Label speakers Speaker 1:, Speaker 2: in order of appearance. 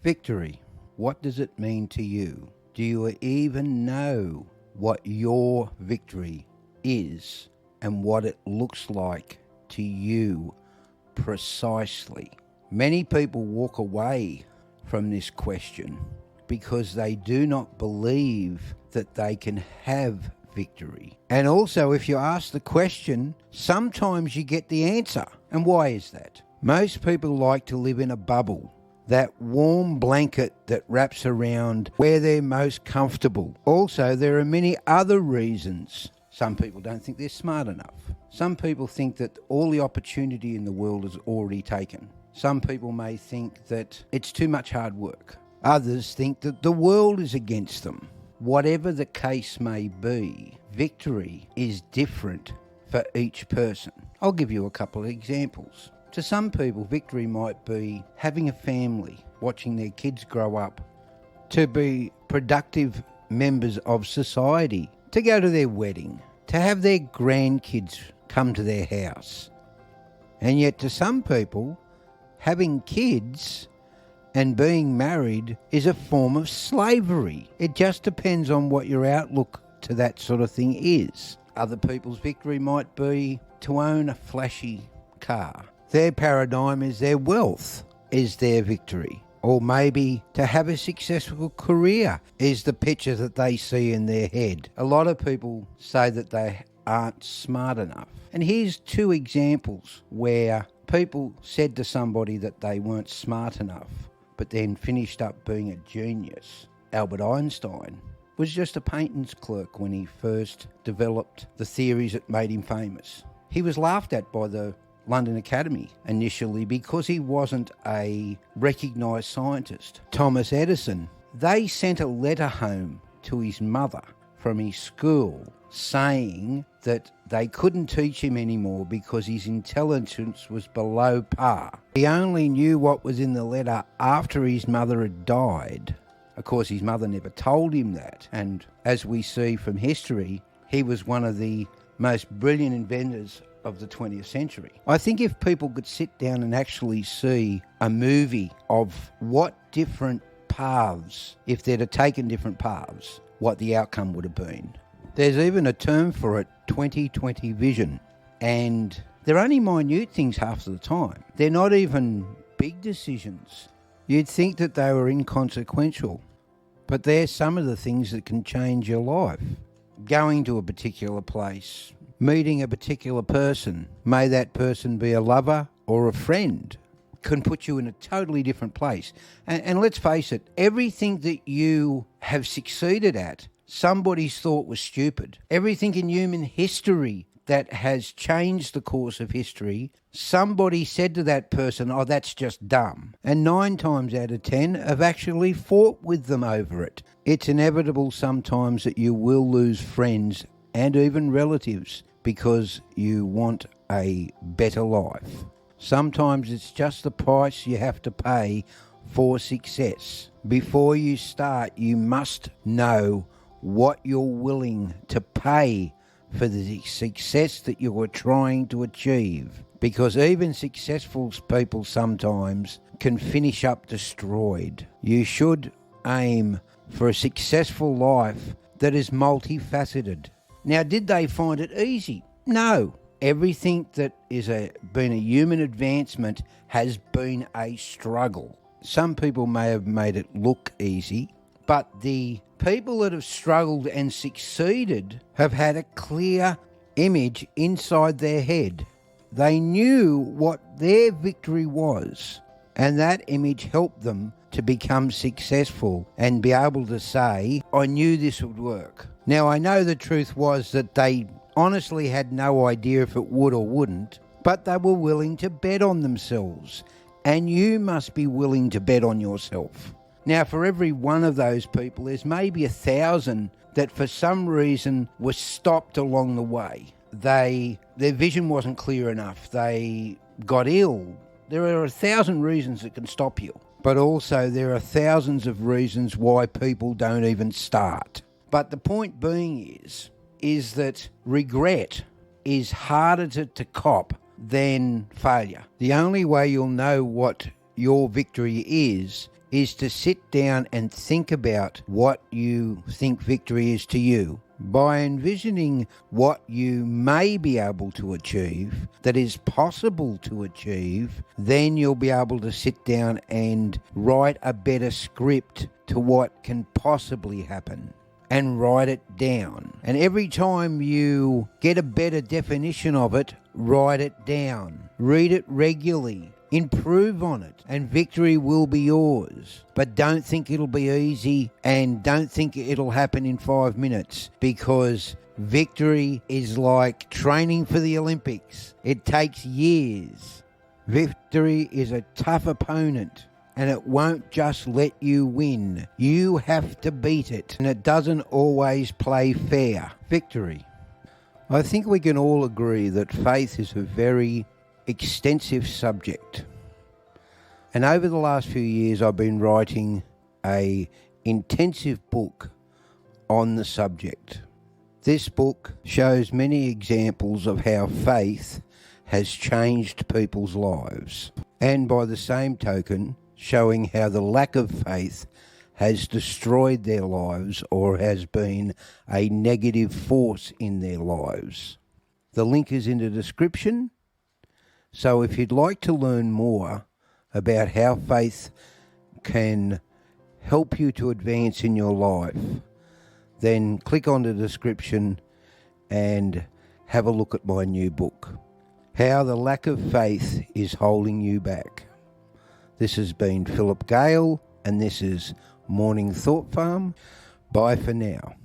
Speaker 1: Victory. What does it mean to you? Do you even know what your victory is and what it looks like to you precisely? Many people walk away from this question because they do not believe that they can have victory. And also, if you ask the question, sometimes you get the answer. And why is that? Most people like to live in a bubble, that warm blanket that wraps around where they're most comfortable. Also, there are many other reasons. Some people don't think they're smart enough. Some people think that all the opportunity in the world is already taken. Some people may think that it's too much hard work. Others think that the world is against them. Whatever the case may be, victory is different for each person. I'll give you a couple of examples. To some people, victory might be having a family, watching their kids grow up, to be productive members of society, to go to their wedding, to have their grandkids come to their house. And yet to some people, having kids and being married is a form of slavery. It just depends on what your outlook to that sort of thing is. Other people's victory might be to own a flashy car. Their paradigm is their wealth is their victory. Or maybe to have a successful career is the picture that they see in their head. A lot of people say that they aren't smart enough. And here's two examples where people said to somebody that they weren't smart enough, but then finished up being a genius. Albert Einstein was just a paintings clerk when he first developed the theories that made him famous. He was laughed at by the London Academy initially because he wasn't a recognised scientist. Thomas Edison, they sent a letter home to his mother from his school saying that they couldn't teach him anymore because his intelligence was below par. He only knew what was in the letter after his mother had died. Of course, his mother never told him that. And as we see from history, he was one of the most brilliant inventors of the 20th century. I think if people could sit down and actually see a movie of what different paths, if they'd have taken different paths, what the outcome would have been. There's even a term for it, 20/20 vision. And they're only minute things half of the time. They're not even big decisions. You'd think that they were inconsequential. But they're some of the things that can change your life. Going to a particular place, meeting a particular person, may that person be a lover or a friend, can put you in a totally different place. And let's face it, everything that you have succeeded at, somebody's thought was stupid. Everything in human history that has changed the course of history, somebody said to that person, oh, that's just dumb. And 9 times out of 10 have actually fought with them over it. It's inevitable sometimes that you will lose friends and even relatives because you want a better life. Sometimes it's just the price you have to pay for success. Before you start, you must know what you're willing to pay for the success that you are trying to achieve. Because even successful people sometimes can finish up destroyed. You should aim for a successful life that is multifaceted. Now, did they find it easy? No. Everything that is been a human advancement has been a struggle. Some people may have made it look easy, but the people that have struggled and succeeded have had a clear image inside their head. They knew what their victory was, and that image helped them to become successful and be able to say, I knew this would work. Now, I know the truth was that they honestly had no idea if it would or wouldn't, but they were willing to bet on themselves. And you must be willing to bet on yourself. Now, for every one of those people, there's maybe 1,000 that for some reason were stopped along the way. Their vision wasn't clear enough. They got ill. There are 1,000 reasons that can stop you. But also there are thousands of reasons why people don't even start. But the point being is that regret is harder to cop than failure. The only way you'll know what your victory is is to sit down and think about what you think victory is to you. By envisioning what you may be able to achieve, that is possible to achieve, then you'll be able to sit down and write a better script to what can possibly happen and write it down. And every time you get a better definition of it, write it down. Read it regularly. Improve on it, and victory will be yours. But don't think it'll be easy, and don't think it'll happen in 5 minutes, because victory is like training for the Olympics. It takes years. Victory is a tough opponent, and it won't just let you win. You have to beat it, and it doesn't always play fair. Victory. I think we can all agree that faith is a very extensive subject. And over the last few years, I've been writing an intensive book on the subject. This book shows many examples of how faith has changed people's lives, and by the same token, showing how the lack of faith has destroyed their lives or has been a negative force in their lives. The link is in the description. So if you'd like to learn more about how faith can help you to advance in your life, then click on the description and have a look at my new book, How the Lack of Faith is Holding You Back. This has been Philip Gale, and this is Morning Thought Farm. Bye for now.